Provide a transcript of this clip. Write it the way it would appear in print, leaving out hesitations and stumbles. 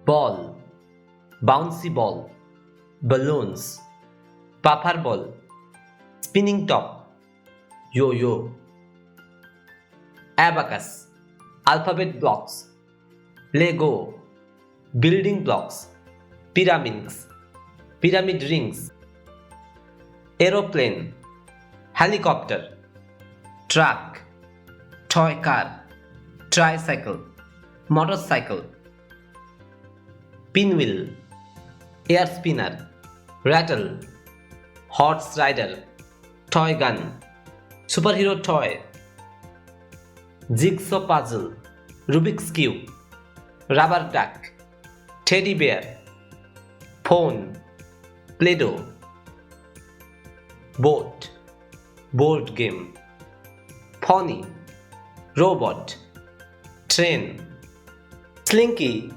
ball, bouncy ball, balloons, puffer ball, spinning top, yo-yo, abacus, alphabet blocks, Lego, building blocks, pyramids, pyramid rings, aeroplane, helicopter, truck, toy car, tricycle, motorcycle, pinwheel, air spinner, rattle, horse rider, toy gun, superhero toy, jigsaw puzzle, Rubik's cube, rubber duck, teddy bear, phone, Play-Doh, boat, board game, pony, robot, train, slinky,